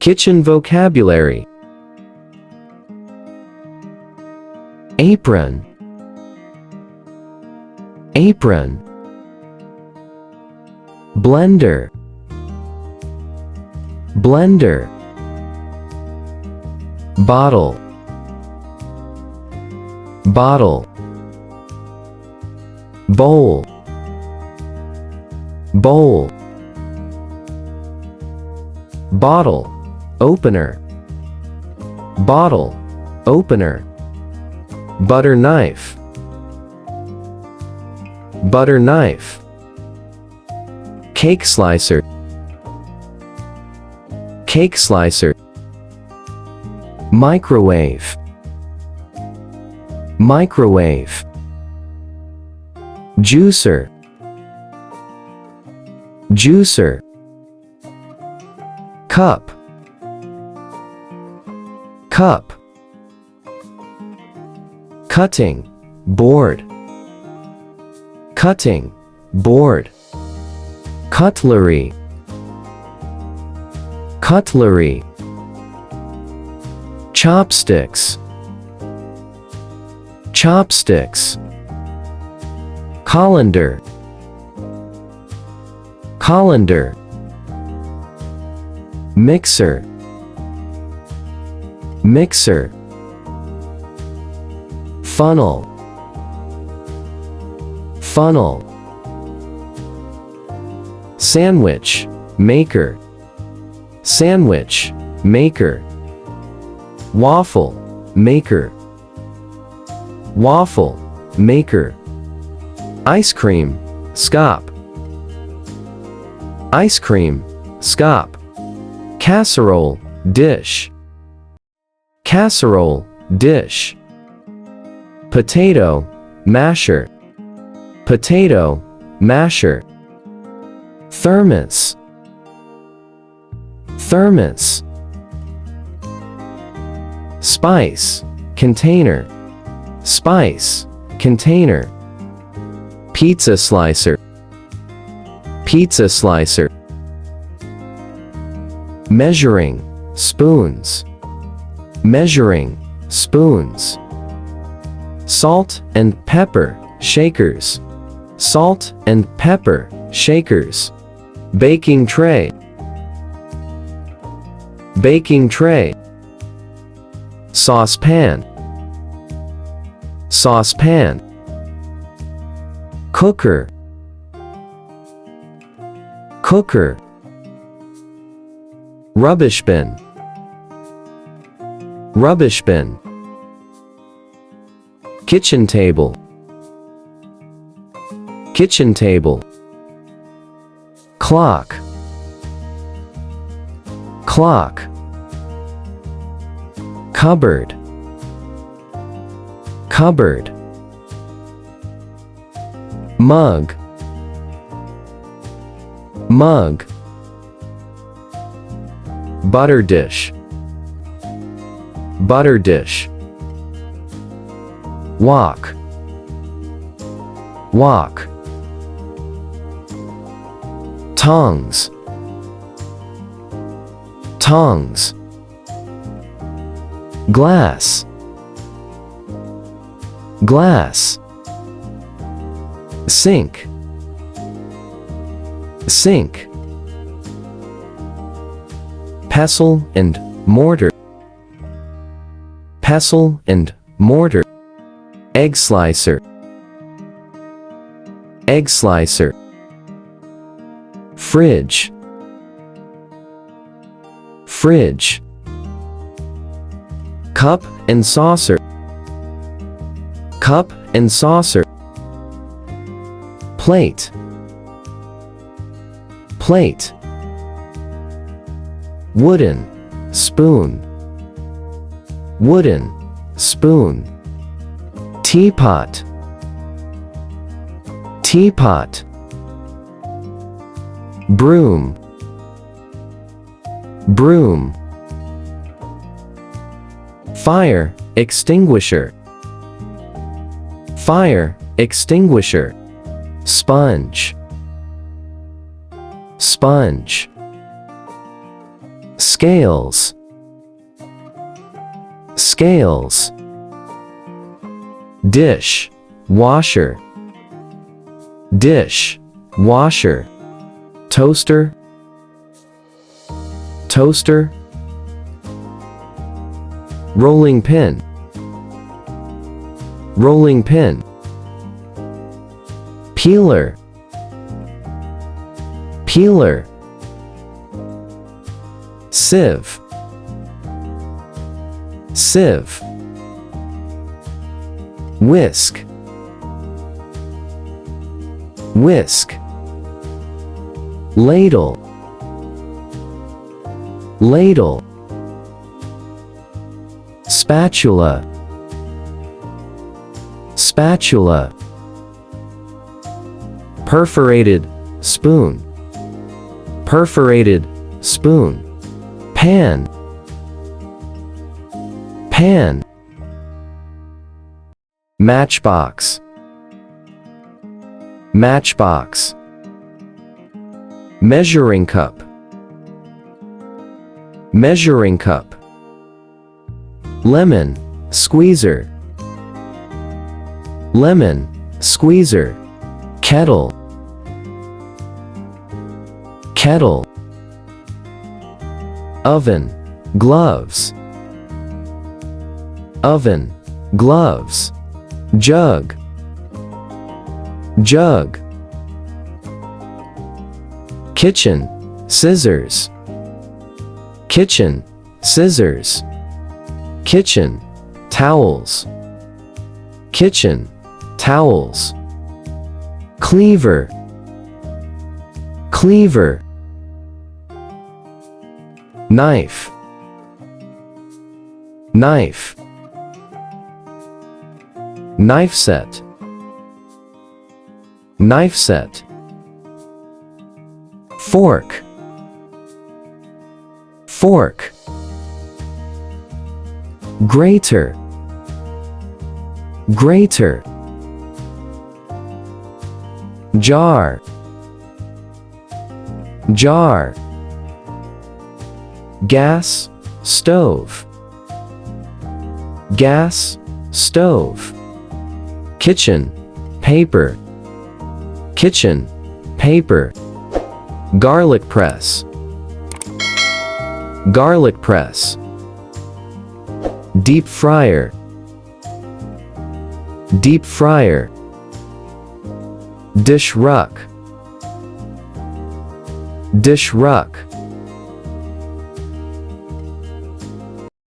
Kitchen vocabulary. Apron. Apron. Blender. Blender. Bottle. Bottle. Bowl. Bowl. Bottle opener. Bottle opener. Butter knife. Butter knife. Cake slicer. Cake slicer. Microwave. Microwave. Juicer. Juicer. Cup. Cup. Cutting board. Cutting board. Cutlery. Cutlery. Chopsticks. Chopsticks. Colander. Colander. Mixer. Mixer. Funnel. Funnel. Sandwich maker. Sandwich maker. Waffle maker. Waffle maker. Ice cream scoop. Ice cream scoop. Casserole dish. Casserole dish. Potato masher. Potato masher. Thermos. Thermos. Spice container. Spice container. Pizza slicer. Pizza slicer. Measuring spoons. Measuring spoons. Salt and pepper shakers. Salt and pepper shakers. Baking tray. Baking tray. Saucepan. Saucepan. Cooker. Cooker. Rubbish bin. Rubbish bin. Kitchen table. Kitchen table. Clock. Clock. Cupboard. Cupboard. Mug. Mug. Butter dish. Butter dish. Wok. Wok. Tongs. Tongs. Glass. Glass. Sink. Sink. Pestle and mortar. Pestle and mortar. Egg slicer. Egg slicer. Fridge. Fridge. Cup and saucer. Cup and saucer. Plate. Plate. Wooden spoon. Wooden spoon. Teapot. Teapot. Broom. Broom. Fire extinguisher. Fire extinguisher. Sponge. Sponge. scales, scales. Dish, washer, dish, washer. Toaster, toaster. Rolling pin, rolling pin. Peeler, peeler. Sieve, sieve. Whisk, whisk. Ladle, ladle. Spatula, spatula. Perforated spoon, perforated spoon. Pan, pan. Matchbox, matchbox. Measuring cup, measuring cup. Lemon squeezer, lemon squeezer. Kettle, kettle. Oven, gloves, oven, gloves. Jug, jug. Kitchen, scissors, kitchen, scissors. Kitchen, towels, kitchen, towels. Cleaver, cleaver. Knife, knife. Knife set, knife set. Fork, fork. Grater, grater. Jar, jar. Gas stove, gas stove. Kitchen paper, kitchen paper. Garlic press, garlic press. Deep fryer, deep fryer. Dish ruck, dish ruck.